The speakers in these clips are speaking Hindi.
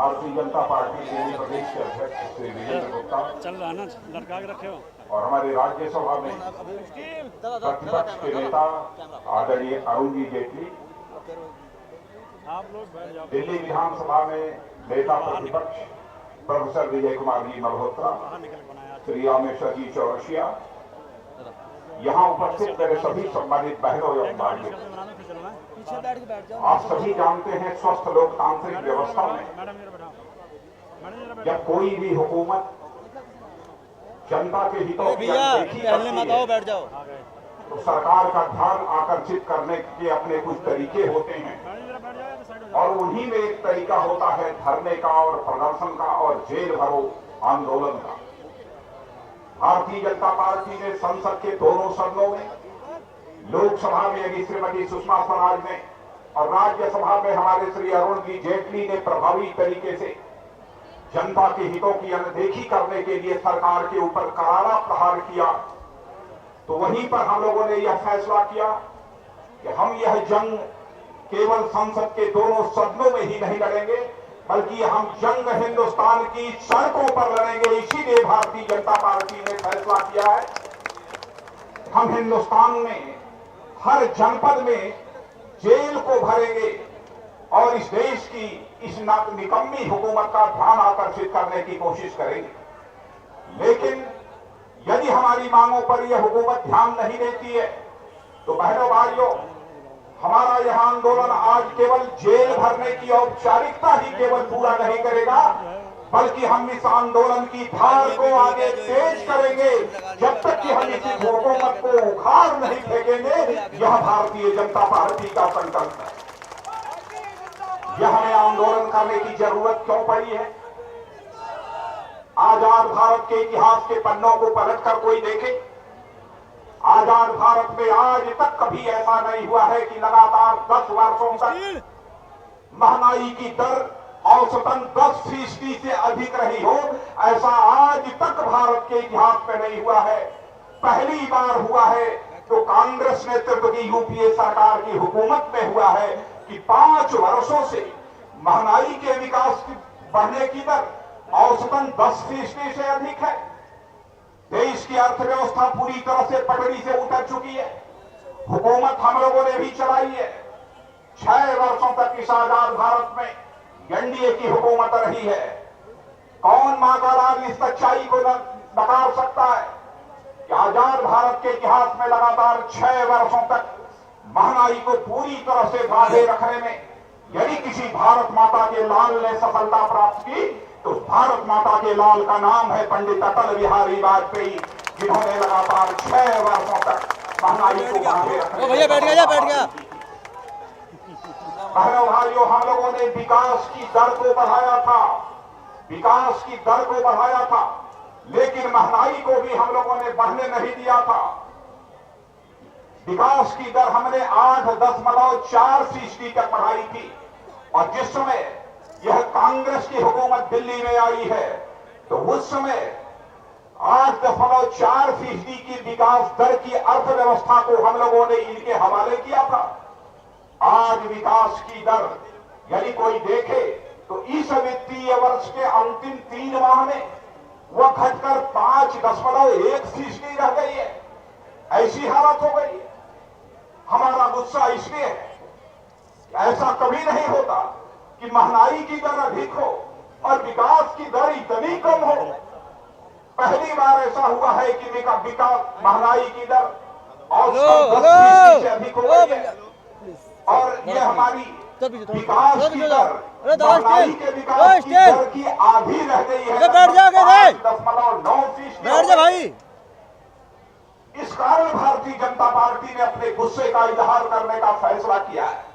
भारतीय जनता पार्टी के प्रदेश के अध्यक्ष श्री वीरेंद्र गुप्ता चल रहा ना, लटका के रखे हो। और हमारे राज्यसभा में प्रतिपक्ष के नेता आदरणीय अरुण जी जेटली, आप लोग बैठ जाओ। दिल्ली विधानसभा में नेता प्रतिपक्ष प्रोफेसर विजय कुमार जी मल्होत्रा, श्री रामेश्वर जी चौरसिया, यहाँ उपस्थित मेरे सभी सम्मानित बहनों एवं भाइयों, आप सभी जानते हैं स्वस्थ लोकतांत्रिक व्यवस्था में जब कोई भी हुकूमत जनता के हितों की अनदेखी करती है बैठ जाओ। तो सरकार का ध्यान आकर्षित करने के अपने कुछ तरीके होते हैं और उन्हीं में एक तरीका होता है धरने का और प्रदर्शन का और जेल भरो आंदोलन का। भारतीय जनता पार्टी ने संसद के दोनों सदनों में, लोकसभा में यदि श्रीमती सुषमा स्वराज ने और राज्यसभा में हमारे श्री अरुण जी जेटली ने प्रभावी तरीके से जनता के हितों की अनदेखी करने के लिए सरकार के ऊपर करारा प्रहार किया, तो वहीं पर हम लोगों ने यह फैसला किया कि हम यह जंग केवल संसद के दोनों सदनों में ही नहीं लड़ेंगे, बल्कि हम जंग हिंदुस्तान की सड़कों पर लड़ेंगे। इसीलिए भारतीय जनता पार्टी ने फैसला किया है हम हिंदुस्तान में हर जनपद में जेल को भरेंगे और इस देश की इस निकम्मी हुकूमत का ध्यान आकर्षित करने की कोशिश करेंगे। लेकिन यदि हमारी मांगों पर यह हुकूमत ध्यान नहीं देती है तो बहनों भाइयों, हमारा यह आंदोलन आज केवल जेल भरने की औपचारिकता ही केवल पूरा नहीं करेगा, बल्कि हम इस आंदोलन की धार को आगे तेज करेंगे। जब तक कि हम इस हुकूमत को उखाड़ नहीं फेंकेंगे, यह भारतीय जनता पार्टी का संकल्प है। यह हमें आंदोलन करने की जरूरत क्यों पड़ी है? आजाद भारत के इतिहास के पन्नों को पलटकर कोई देखे, आजाद भारत में आज तक कभी ऐसा नहीं हुआ है कि लगातार 10 वर्षों तक महंगाई की दर औसतन 10% से अधिक रही हो। ऐसा आज तक भारत के इतिहास में नहीं हुआ है। पहली बार हुआ है तो कांग्रेस नेतृत्व की यूपीए सरकार की हुकूमत में हुआ है कि 5 वर्षों से महंगाई के विकास की बढ़ने की दर औसतन 10% से अधिक है। देश की अर्थव्यवस्था पूरी तरह से पटरी से उतर चुकी है। हुकूमत हम लोगों ने भी चलाई है। 6 वर्षों तक इस आजाद भारत में एनडीए की हुकूमत रही है। कौन मां का लाल इस सच्चाई को नकार सकता है कि आजाद भारत के इतिहास में लगातार 6 वर्षों तक महंगाई को पूरी तरह से बांधे रखने में यदि किसी भारत माता के लाल ने सफलता प्राप्त की तो भारत माता के लाल का नाम है पंडित अटल बिहारी वाजपेयी, जिन्होंने लगातार 6 वर्षों तक महंगाई को बांधे रखने। भैया बैठ गया। बहनों भाइयों, हम लोगों ने विकास की दर को बढ़ाया था, लेकिन महंगाई को भी हम लोगों ने बढ़ने नहीं दिया था। विकास की दर हमने 8.4% तक बढ़ाई थी और जिस समय यह कांग्रेस की हुकूमत दिल्ली में आई है तो उस समय 8.4% की विकास दर की अर्थव्यवस्था को हम लोगों ने इनके हवाले किया था। आज विकास की दर यदि कोई देखे तो इस वित्तीय वर्ष के अंतिम 3 माह में वह घटकर 5.1% रह गई है। ऐसी हालत हो गई है। हमारा गुस्सा इसलिए है, ऐसा कभी नहीं होता कि महंगाई की दर अधिक हो और विकास की दर इतनी कम हो। पहली बार ऐसा हुआ है कि विकास महंगाई की दर औसतन 10% से अधिक हो गई है और यह हमारी विकास की दर महंगाई के विकास की दर की आधी रह गई है। बैठ जाओगे भाई, 5.9% बैठ जा भाई। इस कारण भारतीय जनता पार्टी ने अपने गुस्से का इजहार करने का फैसला किया है।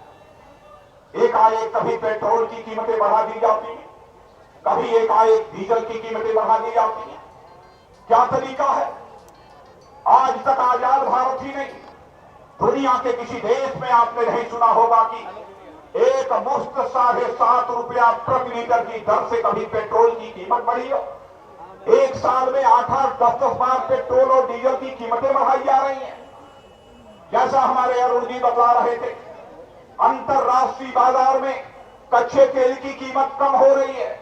एकाएक कभी पेट्रोल की कीमतें बढ़ा दी जाती हैं, कभी एकाएक डीजल की कीमतें बढ़ा दी जाती हैं। क्या तरीका है? आज तक आजाद भारत ही नहीं, दुनिया के किसी देश में आपने नहीं सुना होगा कि एक मुफ्त 7.5 रुपया प्रति लीटर की दर से कभी पेट्रोल की कीमत बढ़ी हो। एक साल में 8-10 बार पेट्रोल और डीजल की कीमतें बढ़ाई जा रही हैं। जैसा हमारे अरुण जी बता रहे थे, अंतरराष्ट्रीय बाजार में कच्चे तेल की कीमत कम हो रही है,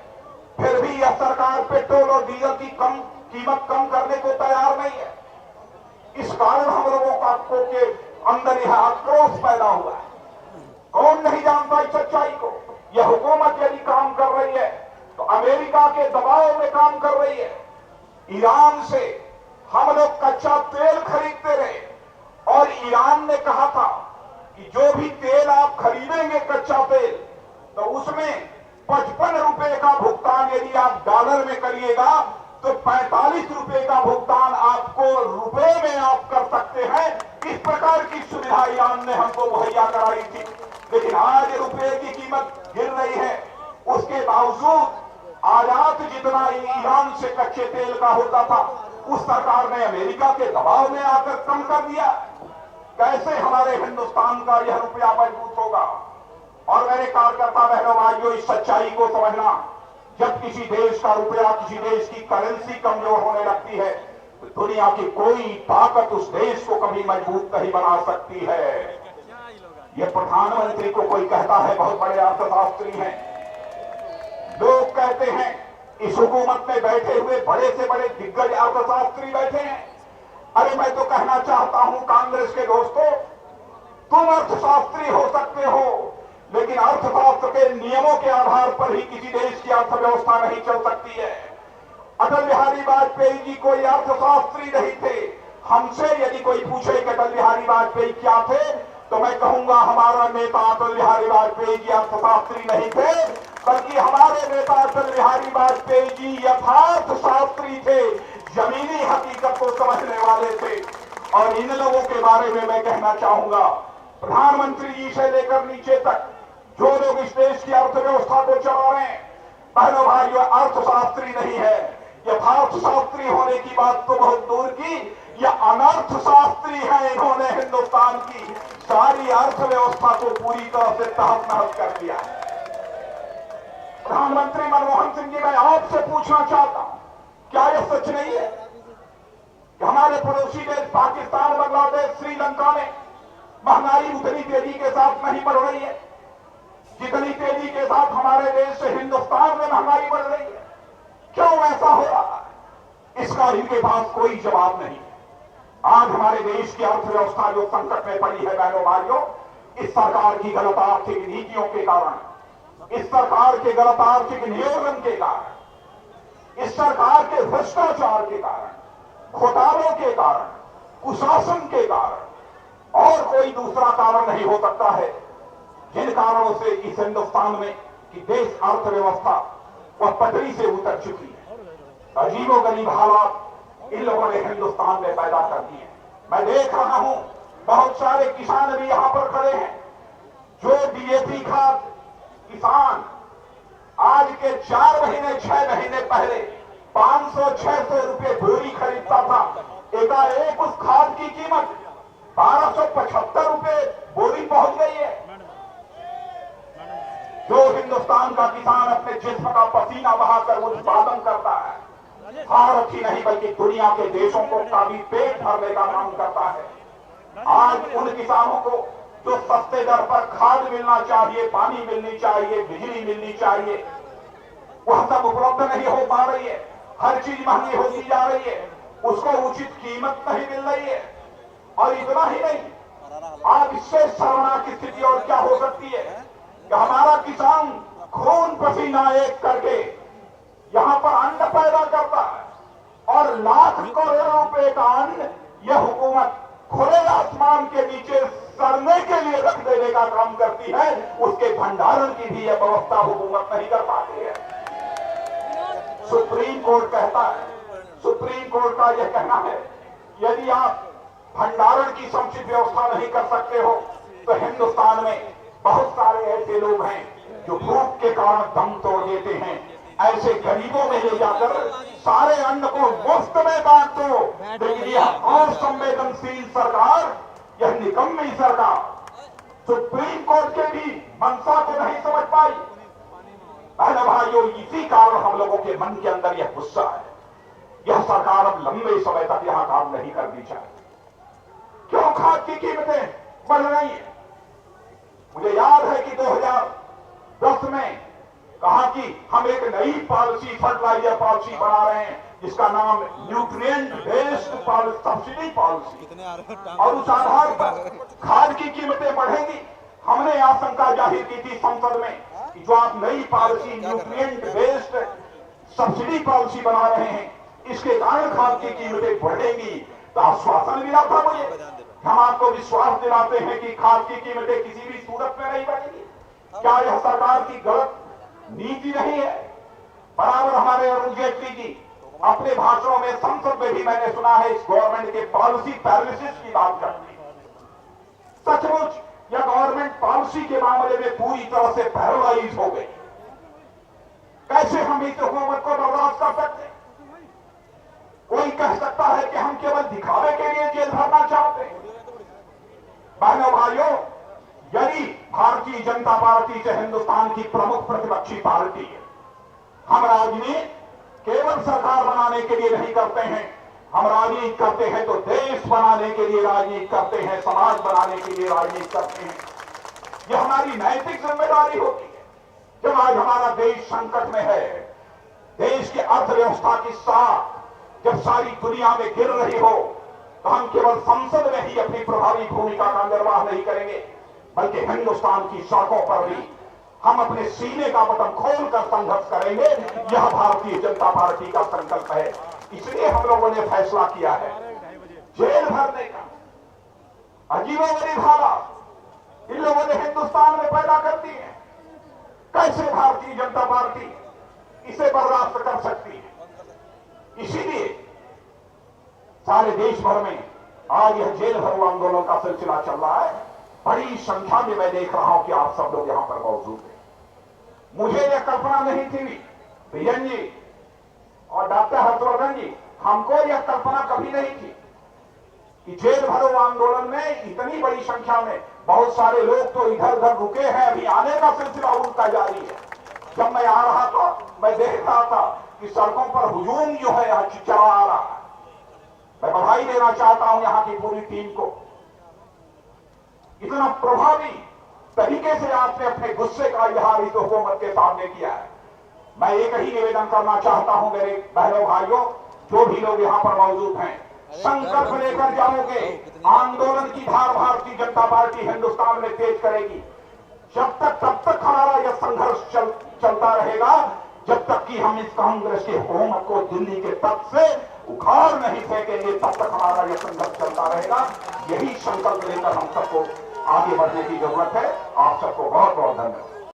फिर भी यह सरकार पेट्रोल और डीजल की कीमत कम करने को तैयार नहीं है। इस कारण हम लोगों को के अंदर यह आक्रोश पैदा हुआ है। कौन नहीं जानता इस सच्चाई को? यह हुकूमत यदि काम कर रही है तो अमेरिका के दबाव में काम कर रही है। ईरान से हम लोग कच्चा तेल खरीदते रहे और ईरान ने कहा था कि जो भी तेल आप खरीदेंगे कच्चा तेल, तो उसमें 55 रुपए का भुगतान यदि आप डॉलर में करिएगा तो 45 रुपए का भुगतान आपको रुपए में आप कर सकते हैं। इस प्रकार की सुविधा ईरान ने हमको मुहैया कराई थी। लेकिन आज रुपए की कीमत गिर रही है, उसके बावजूद आयात जितना ईरान से कच्चे तेल का होता था उस सरकार ने अमेरिका के दबाव में आकर कम कर दिया। कैसे हमारे हिंदुस्तान का यह रुपया मजबूत होगा? और मेरे कार्यकर्ता बहनों भाइयों, इस सच्चाई को समझना, जब किसी देश का रुपया, किसी देश की करेंसी कमजोर होने लगती है तो दुनिया की कोई ताकत उस देश को कभी मजबूत नहीं बना सकती है। यह प्रधानमंत्री को कोई कहता है बहुत बड़े अर्थशास्त्री हैं, लोग कहते हैं इस हुकूमत में बैठे हुए बड़े से बड़े दिग्गज अर्थशास्त्री बैठे हैं। अरे मैं तो कहना चाहता हूं कांग्रेस के दोस्तों, तुम अर्थशास्त्री हो सकते हो, लेकिन अर्थशास्त्र के नियमों के आधार पर ही किसी देश की अर्थव्यवस्था नहीं चल सकती है। अटल बिहारी वाजपेयी जी कोई अर्थशास्त्री नहीं थे। हमसे यदि कोई पूछे कि अटल बिहारी वाजपेयी क्या थे, तो मैं कहूंगा हमारा नेता अटल बिहारी वाजपेयी जी अर्थशास्त्री नहीं थे, बल्कि हमारे नेता अटल बिहारी वाजपेयी जी यथार्थ शास्त्री थे, जमीनी हकीकत को समझने वाले थे। और इन लोगों के बारे में मैं कहना चाहूंगा, प्रधानमंत्री जी से लेकर नीचे तक जो लोग इस देश की अर्थव्यवस्था को चला रहे हैं, बहनों भाइयों, अर्थशास्त्री नहीं है। यथार्थ शास्त्री होने की बात तो बहुत दूर की, यह अनर्थ शास्त्री है। इन्होंने हिंदुस्तान की सारी अर्थव्यवस्था को पूरी तरह से तहस नहस कर दिया। प्रधानमंत्री मनमोहन सिंह जी, मैं आपसे पूछना चाहता हूं, क्या यह सच नहीं है कि हमारे पड़ोसी देश पाकिस्तान, बांग्लादेश, श्रीलंका में महंगाई उतनी तेजी के साथ नहीं बढ़ रही है जितनी तेजी के साथ हमारे देश से हिंदुस्तान में महंगाई बढ़ रही है? क्यों ऐसा हो रहा है? इसका इनके पास कोई जवाब नहीं है। आज हमारे देश की अर्थव्यवस्था जो संकट में पड़ी है बहनों भाइयों, इस सरकार की गलत आर्थिक नीतियों के कारण, इस सरकार के गलत आर्थिक नियोजन के कारण, इस सरकार के भ्रष्टाचार के कारण, घोटालों के कारण, कुशासन के कारण, और कोई दूसरा कारण नहीं हो सकता है जिन कारणों से इस हिंदुस्तान में कि देश अर्थव्यवस्था वह पटरी से उतर चुकी है। अजीबोगरीब हालात इन लोगों ने हिंदुस्तान में पैदा कर दिए। मैं देख रहा हूं बहुत सारे किसान भी यहां पर खड़े हैं जो डीएपी खाद किसान आज के 4 महीने 6 महीने पहले 500-600 रुपए बोरी खरीदता था। एकाएक उस खाद की कीमत 1275 रुपए बोरी पहुंच गई है। जो हिंदुस्तान का किसान अपने जिस्म का पसीना बहाकर उत्पादन करता है, भारत ही नहीं बल्कि दुनिया के देशों को का भी पेट भरने का काम करता है। आज उन किसानों को जो सस्ते दर पर खाद मिलना चाहिए, पानी मिलनी चाहिए, बिजली मिलनी चाहिए, वह सब उपलब्ध नहीं हो पा रही है। हर चीज महंगी होती जा रही है, उसको उचित कीमत नहीं मिल रही है। और इतना ही नहीं, आज इससे शर्मनाक स्थिति और क्या हो सकती है कि हमारा किसान खून पसीना एक करके यहां पर अन्न पैदा करता है और लाख करोड़ रुपए का अन्न यह हुकूमत खुले आसमान के नीचे सड़ने के लिए रख देने का काम करती है। उसके भंडारण की भी यह व्यवस्था हुकूमत नहीं कर पाती है। सुप्रीम कोर्ट कहता है, सुप्रीम कोर्ट का यह कहना है, यदि आप भंडारण की समुचित व्यवस्था नहीं कर सकते हो तो हिंदुस्तान में बहुत सारे ऐसे लोग हैं जो भूख के कारण दम तोड़ देते हैं। ऐसे गरीबों में ले जाकर सारे अन्न को मुफ्त में बांट दो। लेकिन यह असंवेदनशील सरकार, यह निकम्मी सरकार सुप्रीम कोर्ट के भी मंशा को नहीं समझ पाई। बहनों भाइयों, इसी कारण हम लोगों के मन के अंदर यह गुस्सा है। यह सरकार अब लंबे समय तक यहां काम नहीं करनी चाहिए। क्यों खाद की कीमतें बढ़ रही है? मुझे याद है कि 2010 में कहा कि हम एक नई पॉलिसी, फर्टिलाइजर पॉलिसी बना रहे हैं जिसका नाम न्यूट्रिएंट बेस्ड सब्सिडी पॉलिसी, और उस आधार पर खाद की कीमतें बढ़ेगी। हमने आशंका जाहिर की थी संसद में कि जो आप नई policy nutrient based subsidy policy बना रहे हैं, इसके कारण खाद की कीमतें बढ़ेगी। तो आश्वासन मिला था मुझे, हम आपको विश्वास दिलाते हैं कि खाद की कीमतें किसी भी सूरत में नहीं बढ़ेगी। क्या यह सरकार की गलत नीति नहीं है? बराबर हमारे अरुण जेटली जी अपने भाषणों में, संसद में भी मैंने सुना है, इस गवर्नमेंट के पॉलिसी पैरालिसिस की बात करते हैं। सचमुच यह गवर्नमेंट पॉलिसी के मामले में पूरी तरह से पैरालाइज हो गई। कैसे हम इस हुकूमत को बर्दाश्त कर सकते हैं? कोई कह सकता है कि हम केवल दिखावे के लिए जेल भरना चाहते हैं। बहनों भाइयों, यदि भारतीय जनता पार्टी से हिंदुस्तान की प्रमुख प्रतिपक्षी पार्टी है, हम राजनीति केवल सरकार बनाने के लिए नहीं करते हैं, हम राजनीति करते हैं तो देश बनाने के लिए राजनीति करते हैं, समाज बनाने के लिए राजनीति करते हैं। यह हमारी नैतिक जिम्मेदारी होती है। जब आज हमारा देश संकट में है, देश की अर्थव्यवस्था की साख जब सारी दुनिया में गिर रही हो, तो हम केवल संसद में ही अपनी प्रभावी भूमिका का निर्वाह नहीं करेंगे, बल्कि हिंदुस्तान की सड़कों पर भी हम अपने सीने का बटन खोलकर संघर्ष करेंगे। यह भारतीय जनता पार्टी का संकल्प है। इसलिए हम लोगों ने फैसला किया है जेल भरने का। अजीबोगरीब हालात इन लोगों ने हिंदुस्तान में पैदा कर दी है। कैसे भारतीय जनता पार्टी इसे बर्दाश्त कर सकती है? इसीलिए सारे देश भर में आज यह जेल भरो आंदोलन का सिलसिला चल रहा है। बड़ी संख्या में मैं देख रहा हूं कि आप सब लोग यहां पर मौजूद हैं। मुझे यह कल्पना नहीं थी, प्रियन जी और डॉक्टर हर्षवर्धन जी, हमको यह कल्पना कभी नहीं थी कि जेल भरो आंदोलन में इतनी बड़ी संख्या में बहुत सारे लोग तो इधर उधर रुके हैं, अभी आने का सिलसिला उनका जारी है। जब मैं आ रहा था, मैं देख रहा था कि सड़कों पर हुजूम जो है यहाँ चला आ रहा है। मैं बधाई देना चाहता हूं यहां की पूरी टीम को। इतना प्रभावी तरीके से आपने अपने गुस्से का इजहार इस हुकूमत के सामने किया है। मैं एक ही निवेदन करना चाहता हूं मेरे बहनों भाइयों, जो भी लोग यहां पर मौजूद हैं, संकल्प लेकर जाओगे। आंदोलन की धार भारतीय जनता पार्टी हिंदुस्तान में तेज करेगी। जब तक तब तक हमारा यह संघर्ष चलता रहेगा, जब तक कि हम इस कांग्रेस की हुकूमत को दिल्ली के तख्त से उखाड़ नहीं फेंकेंगे, तब तक हमारा यह संघर्ष चलता रहेगा। यही संकल्प लेकर हम सबको आगे बढ़ने की जरूरत है। आप सबको बहुत बहुत धन्यवाद।